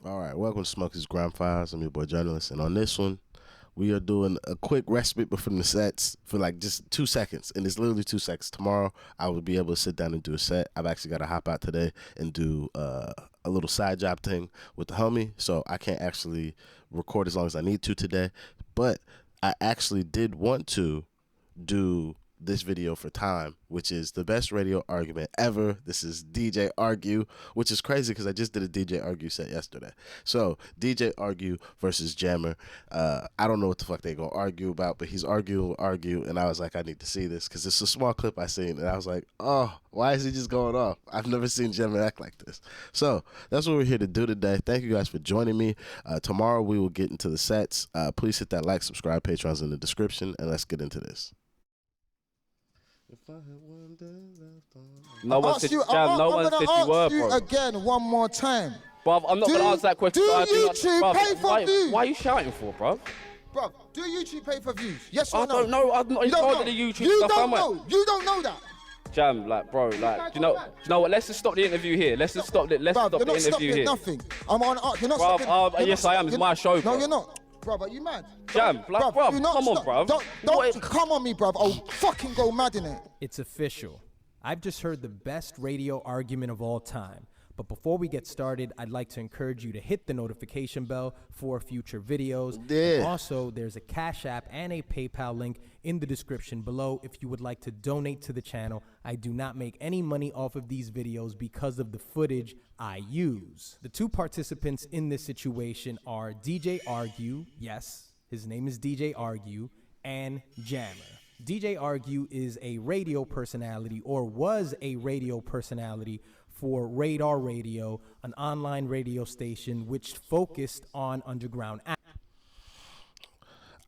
All right, welcome to Smokey's Grime Files. I'm your boy journalist, and on this one, we are doing a quick respite from the sets for like just 2 seconds, and it's literally 2 seconds. Tomorrow, I will be able to sit down and do a set. I've actually got to hop out today and do a little side job thing with the homie, so I can't actually record as long as I need to today. But I actually did want to do this video for time, which is the best radio argument ever. This is DJ Argue, which is crazy because I just did a DJ Argue set yesterday. So DJ Argue versus Jammer. I don't know what the fuck they gonna argue about, but he's argue, and I was like, I need to see this because it's a small clip I seen, and I was like, oh, why is he just going off? I've never seen Jammer act like this. So that's what we're here to do today. Thank you guys for joining me. Tomorrow we will get into the sets. Please hit that like, subscribe, Patreon's in the description, and let's get into this. If I had one day left on... No one's 50, Jam, no one's 50 word, bro. Again, one more time. Bruv, I'm not going to answer that question. Do YouTube pay for views? Why are you shouting for, bruv? Bro, do YouTube pay for views? Yes or I no? don't know. I'm not in charge of the YouTube stuff. You don't know that. Jam, like, bro, like, do you know what? Let's just stop the interview here. Let's just stop the interview here. Nothing. I'm on. You're not Bruv, stopping. yes, I am. It's my show, bro. No, you're not. Bruv, are you mad? Jam, like, bruv, come on, bruv. Don't come on me, bruv. I'll fucking go mad in it. It's official. I've just heard the best radio argument of all time. But before we get started, I'd like to encourage you to hit the notification bell for future videos. Yeah. Also, there's a Cash App and a PayPal link in the description below if you would like to donate to the channel. I do not make any money off of these videos because of the footage I use. The two participants in this situation are DJ Argue, yes, his name is DJ Argue, and Jammer. DJ Argue is a radio personality, or was a radio personality, for Radar Radio, an online radio station which focused on underground acts.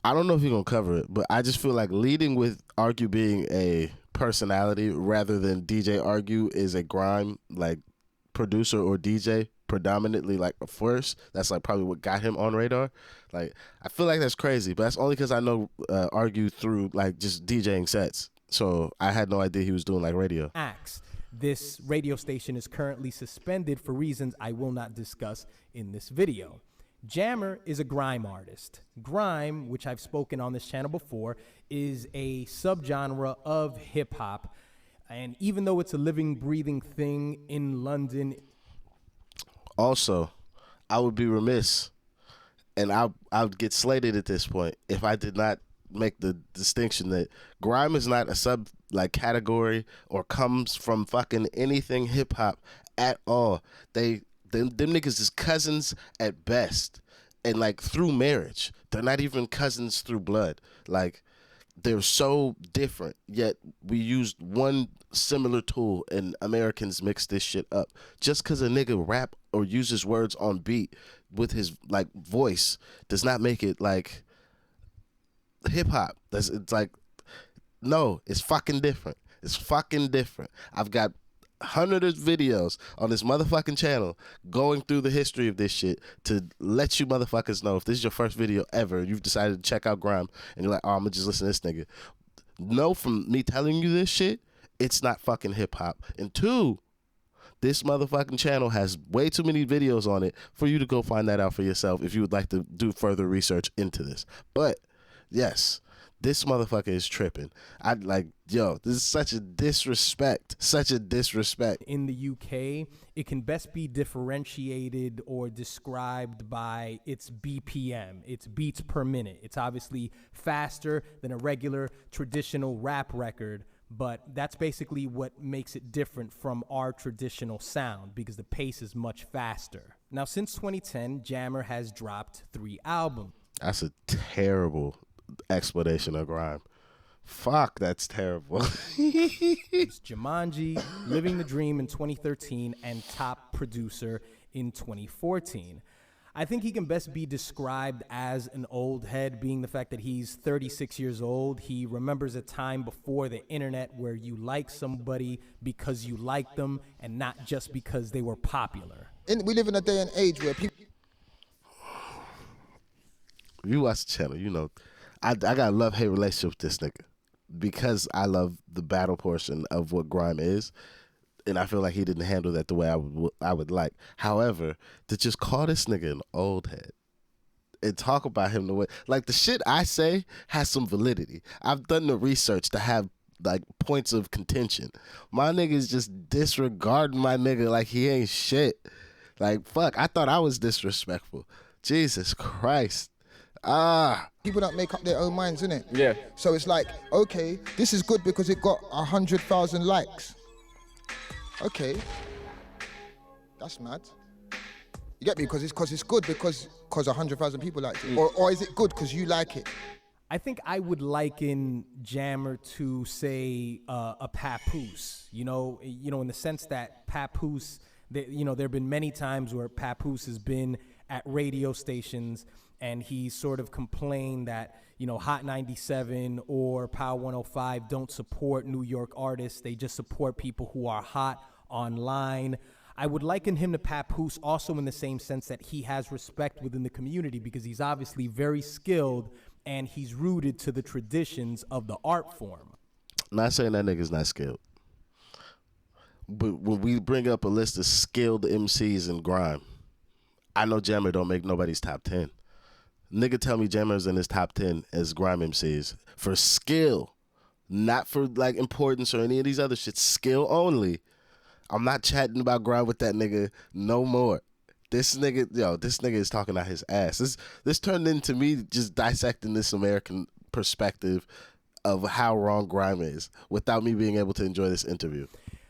I don't know if you're going to cover it, but I just feel like leading with Argue being a personality rather than DJ Argue is a grime, like, producer or DJ, predominantly, like, first. That's, like, probably what got him on Radar. Like, I feel like that's crazy, but that's only because I know Argue through, like, just DJing sets. So I had no idea he was doing, like, radio. Acts. This radio station is currently suspended for reasons I will not discuss in this video. Jammer is a grime artist. Grime, which I've spoken on this channel before, is a subgenre of hip-hop. And even though it's a living, breathing thing in London... Also, I would be remiss, and I would get slated at this point if I did not make the distinction that grime is not a category or comes from fucking anything hip hop at all. Them niggas is cousins at best, and like through marriage. They're not even cousins through blood. Like, they're so different, yet we used one similar tool and Americans mix this shit up. Just because a nigga rap or uses words on beat with his like voice does not make it like hip hop. It's like, no, it's fucking different. It's fucking different. I've got hundreds of videos on this motherfucking channel going through the history of this shit to let you motherfuckers know if this is your first video ever, you've decided to check out grime, and you're like, oh, I'm gonna just listen to this nigga. Know from me telling you this shit, it's not fucking hip hop. And two, this motherfucking channel has way too many videos on it for you to go find that out for yourself if you would like to do further research into this. But yes, this motherfucker is tripping. I'd like, yo, this is such a disrespect. Such a disrespect. In the UK, it can best be differentiated or described by its BPM, its beats per minute. It's obviously faster than a regular traditional rap record, but that's basically what makes it different from our traditional sound, because the pace is much faster. Now, since 2010, Jammer has dropped 3 albums. That's a terrible explanation of grime. Fuck, that's terrible. It's Jumanji, Living the Dream in 2013, and Top Producer in 2014. I think he can best be described as an old head, being the fact that he's 36 years old. He remembers a time before the internet where you like somebody because you like them and not just because they were popular. We live in a day and age where people... You watch the channel, you know, I got a love-hate relationship with this nigga because I love the battle portion of what grime is. And I feel like he didn't handle that the way I would like. However, to just call this nigga an old head and talk about him the way, like, the shit I say has some validity. I've done the research to have like points of contention. My nigga's just disregarding my nigga like he ain't shit. Like, fuck, I thought I was disrespectful. Jesus Christ. People don't make up their own minds, innit? Yeah. So it's like, okay, this is good because it got 100,000 likes. Okay, that's mad. You get me? Because it's good because 100,000 people liked it, or is it good because you like it? I think I would liken Jammer to, say, a Papoose. You know, in the sense that Papoose, there have been many times where Papoose has been at radio stations and he sort of complained that, Hot 97 or Power 105 don't support New York artists. They just support people who are hot online. I would liken him to Papoose also in the same sense that he has respect within the community because he's obviously very skilled and he's rooted to the traditions of the art form. Not saying that nigga's not skilled. But when we bring up a list of skilled MCs in grime, I know Jammer don't make nobody's top 10. Nigga tell me Jammer's in his top 10 as grime MCs for skill, not for like importance or any of these other shit. Skill only. I'm not chatting about grime with that nigga no more. This nigga is talking out his ass. This turned into me just dissecting this American perspective of how wrong grime is without me being able to enjoy this interview.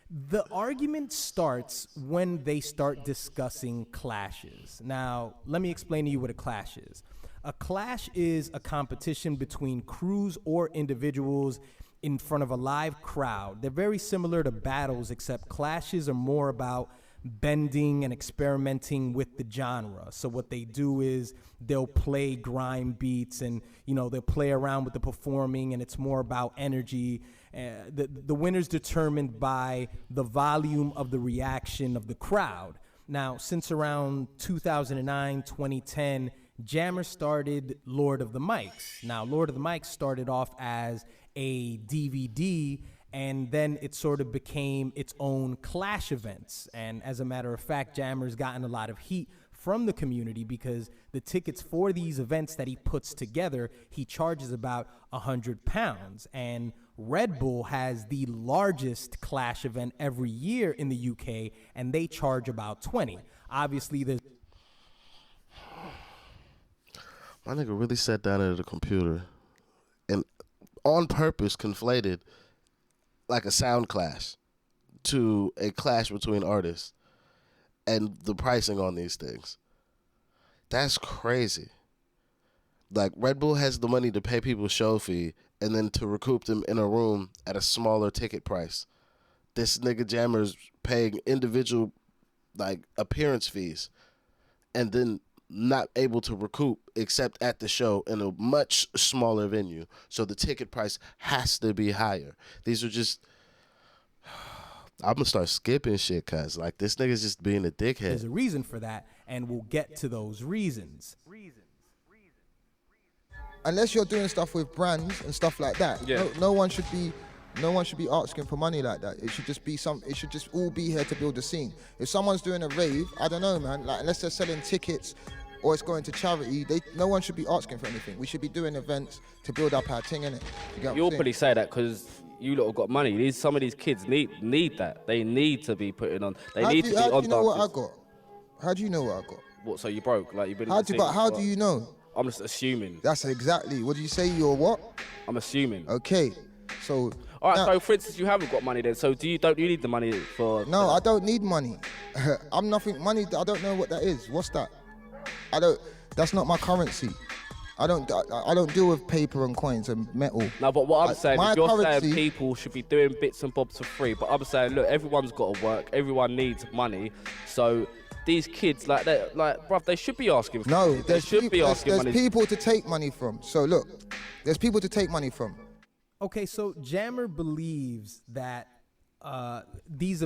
The argument starts when they start discussing clashes. Now, let me explain to you what a clash is. A clash is a competition between crews or individuals in front of a live crowd. They're very similar to battles, except clashes are more about bending and experimenting with the genre. So what they do is they'll play grime beats and, they'll play around with the performing, and it's more about energy. The winner's determined by the volume of the reaction of the crowd. Now, since around 2009, 2010, Jammer started Lord of the Mics. Now, Lord of the Mics started off as a DVD, and then it sort of became its own clash events. And as a matter of fact, Jammer's gotten a lot of heat from the community because the tickets for these events that he puts together, he charges about £100. And Red Bull has the largest clash event every year in the UK, and they charge about 20. Obviously, there's... My nigga really sat down at the computer and on purpose conflated like a sound clash to a clash between artists and the pricing on these things. That's crazy. Like, Red Bull has the money to pay people show fee and then to recoup them in a room at a smaller ticket price. This nigga Jammer's paying individual like appearance fees and then not able to recoup except at the show in a much smaller venue. So the ticket price has to be higher. These are just... I'm going to start skipping shit because, like, this nigga's just being a dickhead. There's a reason for that, and we'll get to those reasons. Unless you're doing stuff with brands and stuff like that, Yeah. no one should be asking for money like that. It should just be it should just all be here to build a scene. If someone's doing a rave, I don't know, man, like, unless they're selling tickets or it's going to charity, no one should be asking for anything. We should be doing events to build up our thing, innit? You'll probably say that because you lot have got money. Some of these kids need that. They need to be putting on. They need to be on How do you know what I dances. got? How do you know what I got? What? So you broke? Like, you've been. How do you know? I'm just assuming. That's exactly. What do you say? You're what? I'm assuming. Okay, so. All right. now- So, for instance, you haven't got money then. So, don't you need the money for? No, I don't need money. I'm nothing. Money. I don't know what that is. What's that? That's not my currency. I don't deal with paper and coins and metal. No, but what I'm saying my is you're currency- saying people should be doing bits and bobs for free. But I'm saying, look, everyone's got to work. Everyone needs money. So these kids, bruv, they should be asking for money. They should be asking there's money. people to take money from. So look, there's people to take money from. Okay, so Jammer believes that these...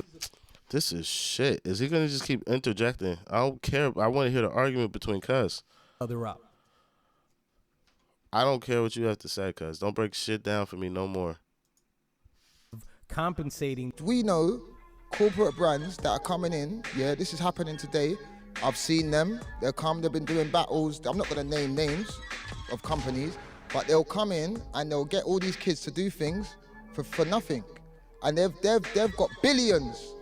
This is shit. Is he going to just keep interjecting? I don't care. I want to hear the argument between cuz. other up. I don't care what you have to say, cuz. Don't break shit down for me no more. Compensating. We know corporate brands that are coming in. Yeah, this is happening today. I've seen them. They've been doing battles. I'm not gonna name names of companies, but they'll come in and they'll get all these kids to do things for nothing. And they've got billions.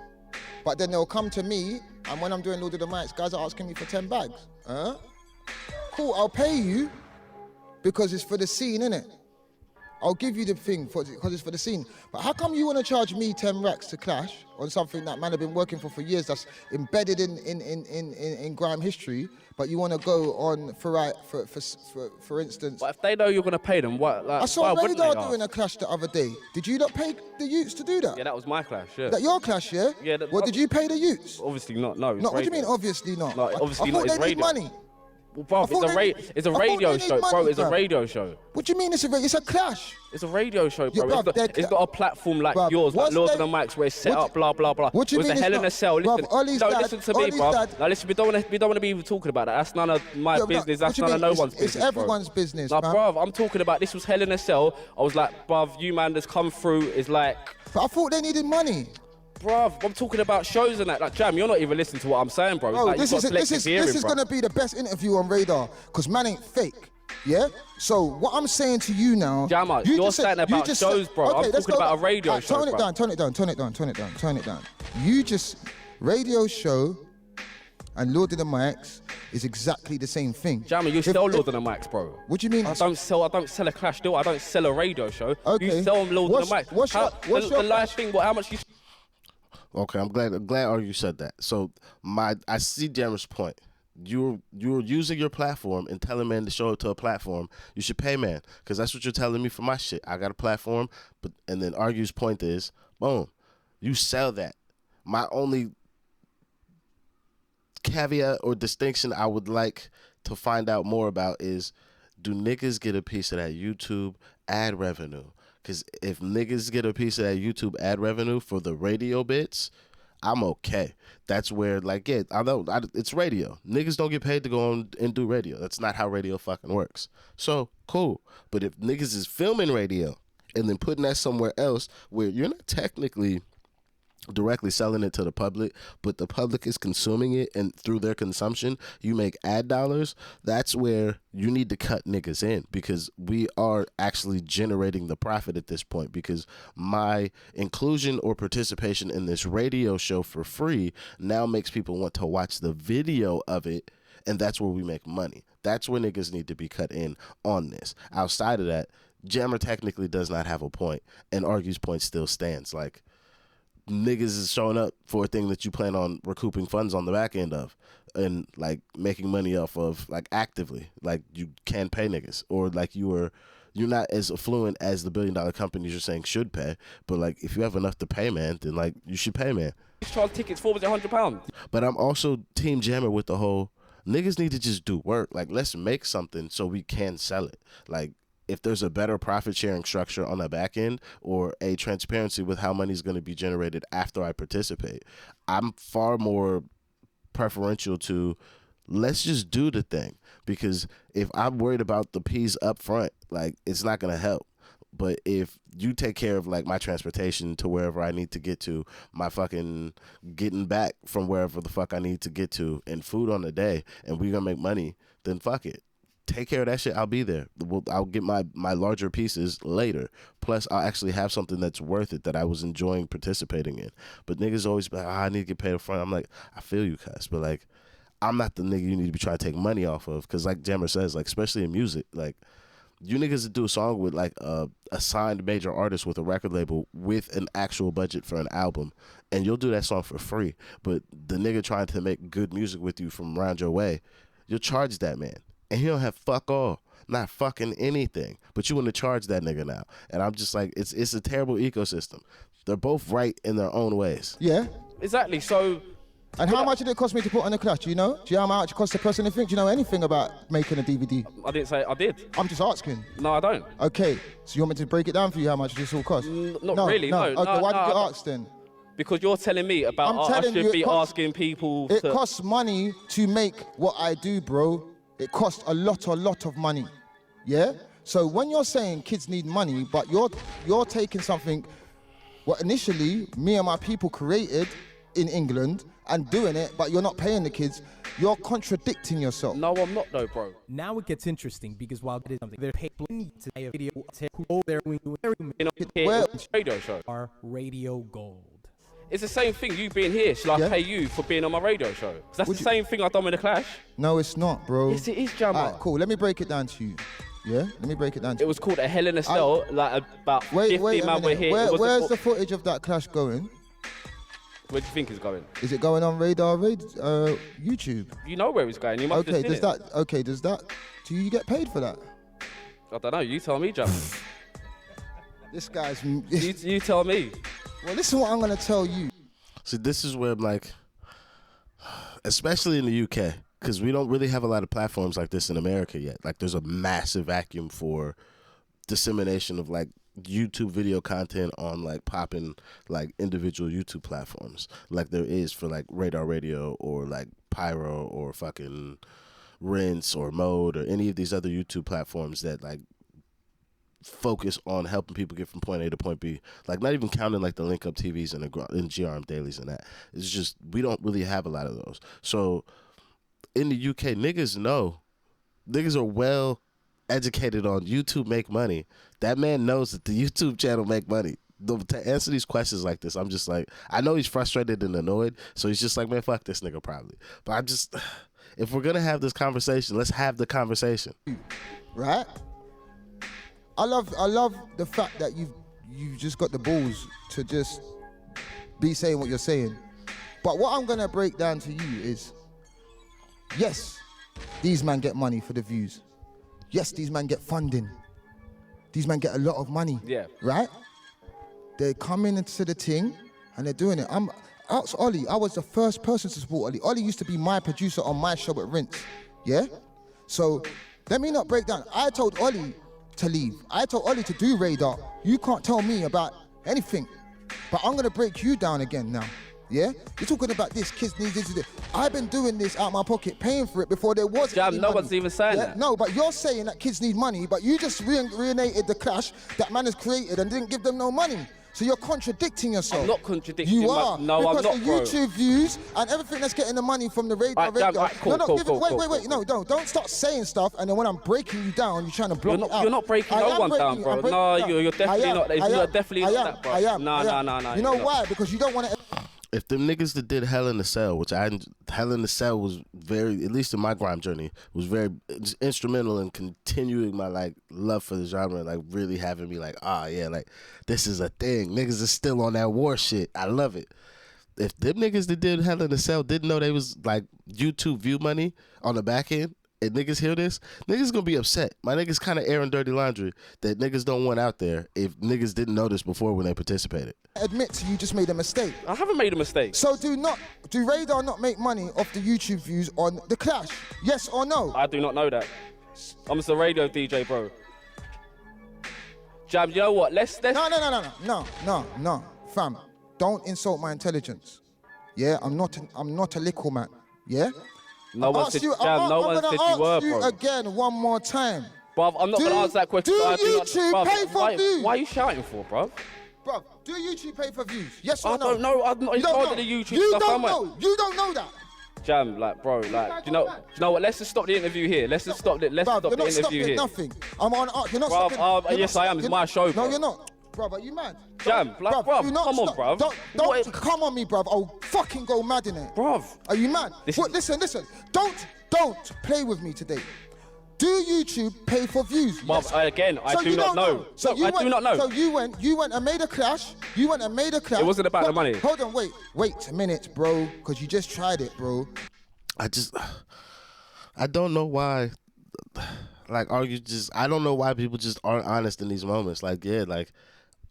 But then they'll come to me, and when I'm doing Lord of the Mics, guys are asking me for 10 bags. Cool, I'll pay you because it's for the scene, innit? I'll give you the thing because it's for the scene. But how come you want to charge me 10 racks to clash on something that man have been working for years, that's embedded in grime history, but you want to go on for instance? But if they know you're going to pay them, what? Like, I saw why wouldn't Radar they doing a clash the other day. Did you not pay the youths to do that? Yeah, that was my clash, yeah. That your clash, yeah? Yeah. Well, did you pay the youths? Obviously not, no. No, what do you mean obviously not? No, obviously I not, thought it's they need radio. money. Well, bro, it's a radio show, bro. It's a radio show. What do you mean it's a clash? It's a radio show, bro. Yeah, bruv, It's not a platform like bruv, yours, like what's Lords of they- the Mics, where it's set what up, blah blah blah. what do you It was mean a it's Hell in a not- Cell. bruv, Listen, Ollie's no, dad- listen to me, Ollie's bro. dad- Now listen, we don't want to be even talking about that. That's none of my Yeah, business. what That's do you none of mean? no one's It's business. everyone's business, Nah, man. bruv, I'm talking about this was Hell in a Cell. I was like, bruv, you man that's come through is like. But I thought they needed money. Bruv, I'm talking about shows and that. Like, Jam, you're not even listening to what I'm saying, bro. Bro, Like, this you've got selective hearing, is bruv. gonna be the best interview on Radar, because man ain't fake. Yeah? So what I'm saying to you now, Jammer, you you're just saying said- about just shows, said- bro. I'm let's talking go about a back. radio Alright, show, Turn it bro. down, turn it down. You just, radio show and Lord of the Mics is exactly the same thing. Jammer, you sell Lord of the Mics, bro. What do you mean? I don't sell a clash deal. I don't sell a radio show. Okay. You sell Lord of the Mics. What's your the live clash? thing? What? How much you? Okay, I'm glad you said that. So I see Jammer's point. You're using your platform and telling man to show up to a platform. You should pay man, because that's what you're telling me for my shit. I got a platform, and then Argue's point is, boom, you sell that. My only caveat or distinction I would like to find out more about is, do niggas get a piece of that YouTube ad revenue? Because if niggas get a piece of that YouTube ad revenue for the radio bits, I'm okay. That's where, like, yeah, I know it's radio. Niggas don't get paid to go on and do radio. That's not how radio fucking works. So, cool. But if niggas is filming radio and then putting that somewhere else where you're not technically directly selling it to the public, but the public is consuming it, and through their consumption you make ad dollars, that's where you need to cut niggas in, because we are actually generating the profit at this point, because my inclusion or participation in this radio show for free now makes people want to watch the video of it, and that's where we make money. That's where niggas need to be cut in on this. Outside of that, Jammer technically does not have a point, and Argue's point still stands. Like, niggas is showing up for a thing that you plan on recouping funds on the back end of, and like making money off of, like, actively. Like, you can pay niggas, or like you're not as affluent as the billion-dollar companies you're saying should pay, but like if you have enough to pay, man, then like you should pay, man. Charge tickets for £100. But I'm also Team Jammer with the whole niggas need to just do work. Like, let's make something so we can sell it. Like, if there's a better profit sharing structure on the back end, or a transparency with how money is going to be generated after I participate, I'm far more preferential to let's just do the thing. Because if I'm worried about the P's up front, like, it's not going to help. But if you take care of, like, my transportation to wherever I need to get to, my fucking getting back from wherever the fuck I need to get to, and food on the day, and we're going to make money, then fuck it. Take care of that shit. I'll be there. I'll get my larger pieces later. Plus, I'll actually have something that's worth it that I was enjoying participating in. But niggas always be like, I need to get paid up front. I'm like, I feel you, cuz. But, like, I'm not the nigga you need to be trying to take money off of. Because, like Jammer says, like, especially in music, like, you niggas that do a song with, like, a signed major artist with a record label with an actual budget for an album, and you'll do that song for free. But the nigga trying to make good music with you from around your way, you'll charge that man. And he don't have fuck all, not fucking anything. But you want to charge that nigga now. And I'm just like, it's a terrible ecosystem. They're both right in their own ways. Yeah. Exactly. So. And how much did it cost me to put on the clash? Do you know? Do you know how much it costs the person to think? Do you know anything about making a DVD? I didn't say I did. I'm just asking. No, I don't. Okay, so you want me to break it down for you how much this all costs? Not really, no. Okay, why did you ask then? Because you're telling me about I should be asking people It costs money to make what I do, bro. It costs a lot of money, yeah? So when you're saying kids need money, but you're taking something what initially me and my people created in England and doing it, but you're not paying the kids. You're contradicting yourself. No, I'm not though, bro. Now it gets interesting because while it is something they're paying to a video who they're doing Where- radio show. are radio gold. It's the same thing. You being here, should I Yeah. pay you for being on my radio show? 'Cause that's Would the you- same thing I done with the Clash. No, it's not, bro. Yes, it is, Jammer. Alright, cool. Let me break it down to you. Yeah? Let me break it down to It you. was called a Hell in a Cell. Like about 50 Wait a man were minute. here. Where's the footage of that clash going? Where do you think it's going? Is it going on YouTube? You know where it's going. You must Okay, have seen it. does that, do you get paid for that? I don't know. You tell me, Jammer. This guy's, you tell me. well, listen what I'm gonna tell you. See, this is where I'm like, especially in the UK, because we don't really have a lot of platforms like this in America yet. Like, there's a massive vacuum for dissemination of like YouTube video content on like popping like individual YouTube platforms, like there is for like Radar Radio or like Pyro or fucking Rinse or Mode or any of these other YouTube platforms that like focus on helping people get from point A to point B. Like, not even counting like the link up TVs and the GRM dailies and that. It's just we don't really have a lot of those. So in the UK, niggas are well educated on YouTube make money. That man knows that the YouTube channel make money. To answer these questions like this, I'm just like, I know he's frustrated and annoyed, so he's just like, man, fuck this nigga probably. But I'm just, if we're gonna have this conversation, let's have the conversation. Right? I love the fact that you just got the balls to just be saying what you're saying. But what I'm gonna break down to you is, yes, these men get money for the views. Yes, these men get funding. These men get a lot of money. Yeah. Right? They're coming into the thing and they're doing it. Ask Ollie. I was the first person to support Ollie. Ollie used to be my producer on my show at Rinse. Yeah? So let me not break down. I told Ollie to leave. I told Ollie to do Radar. You can't tell me about anything. But I'm gonna break you down again now. Yeah? You're talking about this, kids need this. I've been doing this out my pocket, paying for it before there was Jam, any no money. one's even saying that. No, but you're saying that kids need money, but you just reinstated the clash that man has created and didn't give them no money. So you're contradicting yourself. I'm not contradicting. You are. No, I'm because not, the bro. YouTube views and everything that's getting the money from the radio. Right, Jam, right, cool, no, cool, give cool, it. Wait, cool, wait, wait. cool. No, don't start saying stuff. And then when I'm breaking you down, you're trying to block You're it not, out. you're not breaking I no am one breaking down, you. bro. I'm breaking No, you down. you're definitely not. You're definitely not that, bro. I am. No. You know you're not. why? Because you don't want to. If them niggas that did Hell in the Cell, which Hell in the Cell was very, at least in my grime journey, was very instrumental in continuing my like love for the genre, like really having me like, yeah, like this is a thing. Niggas is still on that war shit. I love it. If them niggas that did Hell in the Cell didn't know they was like YouTube view money on the back end, and niggas hear this, niggas gonna be upset. My niggas kind of airing dirty laundry that niggas don't want out there if niggas didn't know this before when they participated. Admit to you just made a mistake. I haven't made a mistake. So do Radar not make money off the YouTube views on the clash? Yes or no? I do not know that. I'm just a radio DJ, bro. Jam, you know what? Let's. No, fam. Don't insult my intelligence. Yeah, I'm not a little man. Yeah. No one said, Jam, no one said you were, I'm gonna ask you bro. again one more time. Bruv, I'm not gonna answer that question. Do I do not- YouTube bruv, pay for views? Why are you shouting for, bruv? Bro, do YouTube pay for views? Yes or I no? don't know. I'm not in You don't charge know. of the YouTube You stuff. don't am I? know. You don't know that. Jam, like, bro, like, do you know what? Let's just stop the interview here. Let's just stop the Bruv, interview you're not stopping here. nothing. I'm on. You're not Bruv, stopping. You're yes, not I am. It's stopping- my show, No, bro. you're not. Bruv, are you mad? Jam, like, bruv, do not come on, stop. bruv. Don't What- come on me, bruv. I'll fucking go mad in it. Bruv. Are you mad? This What, is- listen. Don't play with me today. Do YouTube pay for views? Bruv, again, I do you not don't know. So No, you I went, do not know. So you went and made a clash. You went and made a clash. It wasn't about the money. Hold on, wait a minute, bro, because you just tried it, bro. I don't know why, like, I don't know why people just aren't honest in these moments. Like, yeah, like,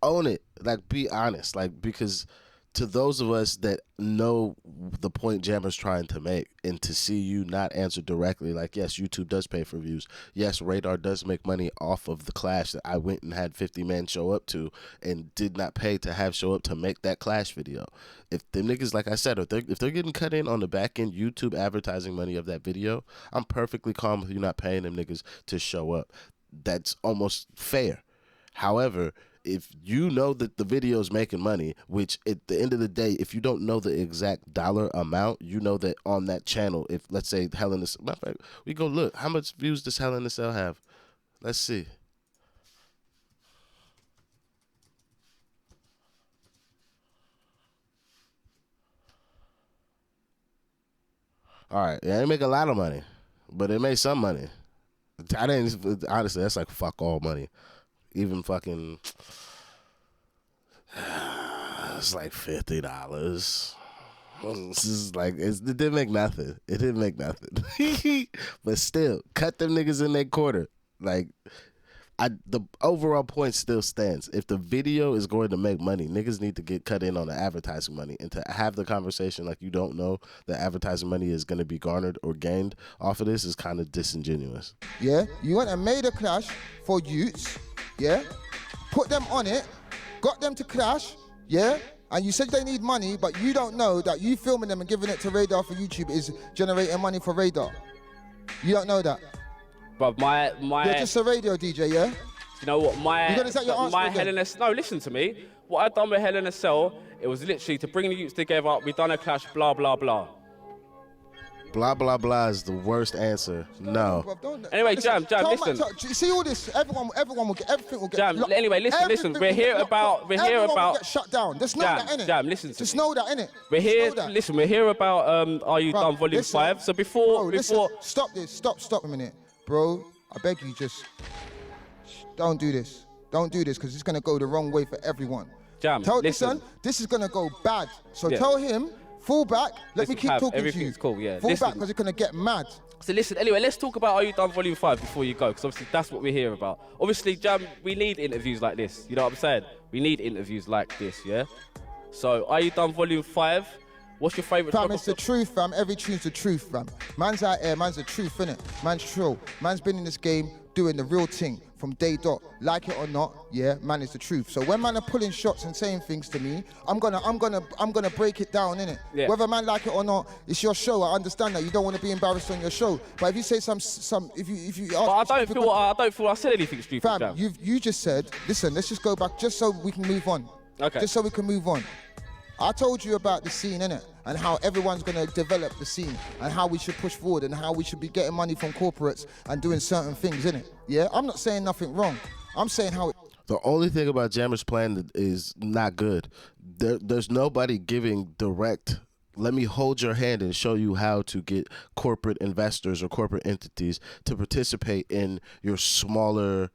own it. Like, be honest. Like, because to those of us that know the point Jammer's trying to make, and to see you not answer directly, like, yes, YouTube does pay for views. Yes, Radar does make money off of the clash that I went and had 50 men show up to and did not pay to have show up to make that clash video. If them niggas, like I said, if they're getting cut in on the back end YouTube advertising money of that video, I'm perfectly calm with you not paying them niggas to show up. That's almost fair. However, if you know that the video is making money, which at the end of the day, if you don't know the exact dollar amount, you know that on that channel, if let's say Hell in a Cell, we go look, how much views does Hell in a Cell have? Let's see. All right, yeah, they make a lot of money, but it made some money. I didn't, honestly, that's like fuck all money. Even fucking, it's like $50. This is like, it didn't make nothing. It didn't make nothing. But still, cut them niggas in their quarter. Like, the overall point still stands. If the video is going to make money, niggas need to get cut in on the advertising money, and to have the conversation like you don't know that advertising money is going to be garnered or gained off of this is kind of disingenuous. Yeah, you went and made a clash for youths, yeah, put them on it, got them to clash, yeah, and you said they need money, but you don't know that you filming them and giving it to Radar for YouTube is generating money for Radar. You don't know that. But my You're just a radio DJ, yeah? You know what, my Hell in a no, listen to me. What I done with Hell in a Cell, it was literally to bring the youths together. We done a clash, blah blah blah. Blah blah blah is the worst answer. No. Anyway, Jam, listen. You see all this? Everyone will get everything. Will get. Jam. Anyway, listen. We're here about. Will get shut down. Just know Jam, that, innit? Jam, listen. Just know that, innit? We're here. Listen, we're here about. Are You Done Volume 5? So before. Stop this. Stop a minute, bro. I beg you, just don't do this. Don't do this, because it's gonna go the wrong way for everyone. Jam, listen. This is gonna go bad. So tell him, fall back. Let me keep talking to you. Everything's cool, yeah. Fall back, because it's gonna get mad. So listen, anyway, let's talk about Are You Done Volume 5 before you go, because obviously that's what we're here about. Obviously, Jam, we need interviews like this. You know what I'm saying? We need interviews like this, yeah? So, Are You Done Volume 5? What's your favourite? Fam, it's the truth, fam. Every tune's the truth, fam. Man's out here, man's the truth, innit? Man's true. Man's been in this game doing the real thing from day dot. Like it or not, yeah, man is the truth. So when man are pulling shots and saying things to me, I'm gonna break it down, innit? Yeah. Whether man like it or not, it's your show. I understand that you don't want to be embarrassed on your show. But if you say if you ask, but I don't feel I said anything stupid, fam. Jam. You just said, listen, let's just go back just so we can move on. Okay. Just so we can move on. I told you about the scene, innit? And how everyone's gonna develop the scene and how we should push forward and how we should be getting money from corporates and doing certain things, innit? Yeah, I'm not saying nothing wrong. I'm saying how The only thing about Jammer's plan that is not good, there's nobody giving direct, let me hold your hand and show you how to get corporate investors or corporate entities to participate in your smaller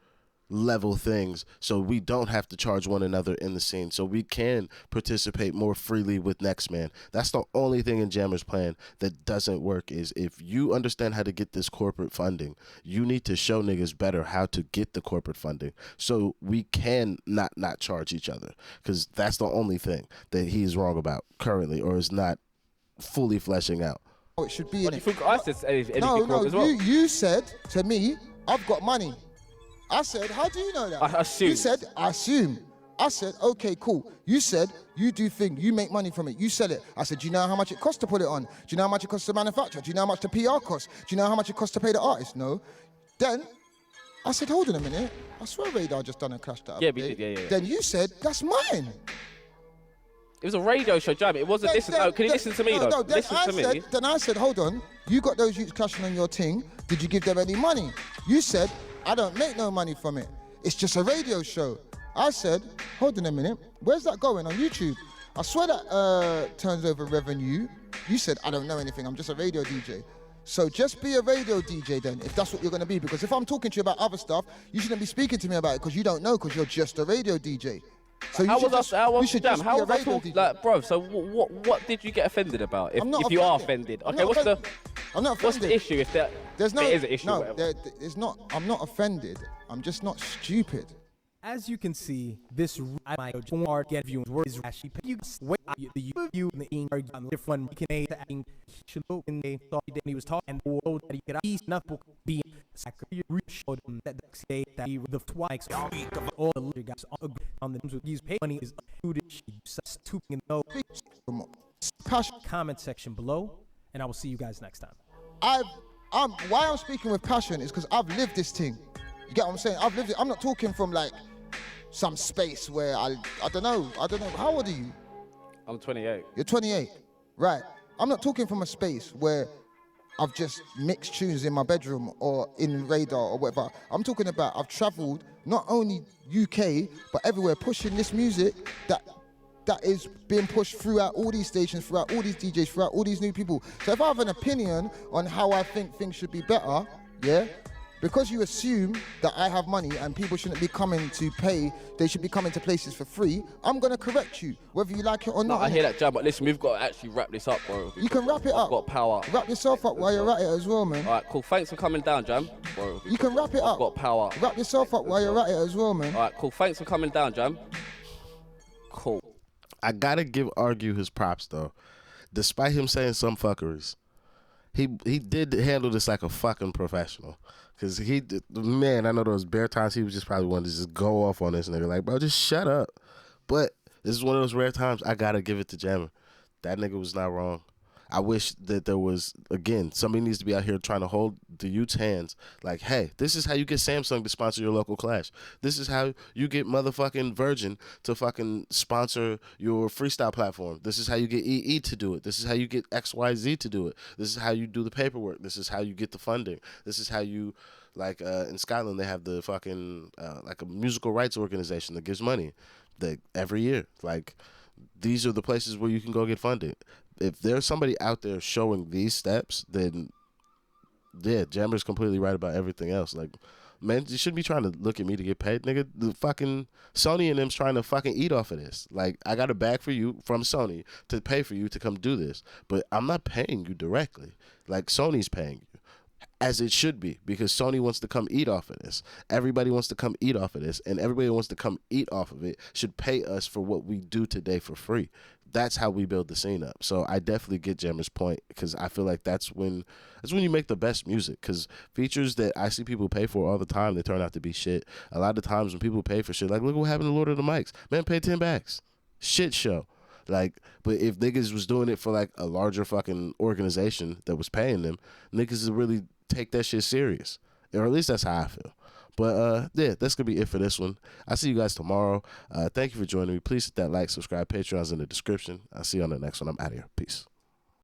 level things, so we don't have to charge one another in the scene, so we can participate more freely with Next Man. That's the only thing in Jammer's plan that doesn't work. Is if you understand how to get this corporate funding, you need to show niggas better how to get the corporate funding, so we can not charge each other, because that's the only thing that he's wrong about currently, or is not fully fleshing out. it should be, innit? I said anything No, wrong as well. you said to me, I've got money. I said, how do you know that? I assume. You said, I assume. I said, okay, cool. You said, you do thing, you make money from it, you sell it. I said, do you know how much it costs to put it on? Do you know how much it costs to manufacture? Do you know how much the PR costs? Do you know how much it costs to pay the artist? No. Then, I said, hold on a minute. I swear Radar just done a clash that. Yeah, we did, yeah. Then you said, that's mine. It was a radio show, Jam. It wasn't. Can you listen to me though? Listen to me. Then I said, hold on. You got those youths clashing on your thing. Did you give them any money? You said, I don't make no money from it. It's just a radio show. I said, hold on a minute, where's that going on YouTube? I swear that turns over revenue. You said, I don't know anything, I'm just a radio DJ. So just be a radio DJ then, if that's what you're gonna be. Because if I'm talking to you about other stuff, you shouldn't be speaking to me about it because you don't know, because you're just a radio DJ. So you should just be a radio DJ. Like, bro, so what did you get offended about? If you are offended. Okay, I'm not offended. What's the issue if there is an issue? No, there's not. I'm not offended. I'm just not stupid. As you can see, this get viewing is actually you the different can in a thought that he was talking and the world that he could nothing be showed that the twice all the guys on the these pay money is to know comment section below, and I will see you guys next time. Why I'm speaking with passion is because I've lived this thing. You get what I'm saying? I've lived it. I'm not talking from like some space where I don't know. How old are you? I'm 28. You're 28, right? I'm not talking from a space where I've just mixed tunes in my bedroom or in radar or whatever. I'm talking about I've traveled not only UK but everywhere, pushing this music that is being pushed throughout all these stations, throughout all these DJs, throughout all these new people. So if I have an opinion on how I think things should be better, yeah, because you assume that I have money and people shouldn't be coming to pay, they should be coming to places for free, I'm gonna correct you, whether you like it or No, not. I hear that, Jam, but listen, we've got to actually wrap this up, bro. You can wrap it I've up. got power. Wrap yourself up while you're at it as well, man. All right, cool. Thanks for coming down, Jam. Bro. You can wrap it I've up. got power. Wrap yourself up while you're at it as well, man. All right, cool. Thanks for coming down, Jam. Cool. I gotta give Argue his props though, despite him saying some fuckeries. He did handle this like a fucking professional. Cause man, I know there was bare times he was just probably wanted to just go off on this nigga, like, bro, just shut up. But this is one of those rare times I gotta give it to Jammer. That nigga was not wrong. I wish that there was, again, somebody needs to be out here trying to hold the youth's hands. Like, hey, this is how you get Samsung to sponsor your local clash. This is how you get motherfucking Virgin to fucking sponsor your freestyle platform. This is how you get EE to do it. This is how you get XYZ to do it. This is how you do the paperwork. This is how you get the funding. This is how you, like in Scotland, they have the fucking, like a musical rights organization that gives money every year. Like, these are the places where you can go get funded. If there's somebody out there showing these steps, then yeah, Jammer's completely right about everything else. Like, man, you shouldn't be trying to look at me to get paid, nigga. The fucking Sony and them's trying to fucking eat off of this. Like, I got a bag for you from Sony to pay for you to come do this, but I'm not paying you directly. Like, Sony's paying you. As it should be, because Sony wants to come eat off of this. Everybody wants to come eat off of this, and everybody who wants to come eat off of it should pay us for what we do today for free. That's how we build the scene up. So I definitely get Jammer's point, because I feel like that's when you make the best music. Because features that I see people pay for all the time, they turn out to be shit. A lot of times when people pay for shit, like look what happened to Lord of the Mics. Man, paid 10 bags. Shit show. Like, but if niggas was doing it for like a larger fucking organization that was paying them, niggas would really take that shit serious. Or at least that's how I feel. But yeah, that's gonna be it for this one. I'll see you guys tomorrow. Thank you for joining me. Please hit that like, subscribe. Patreon's in the description. I'll see you on the next one. I'm out of here. Peace.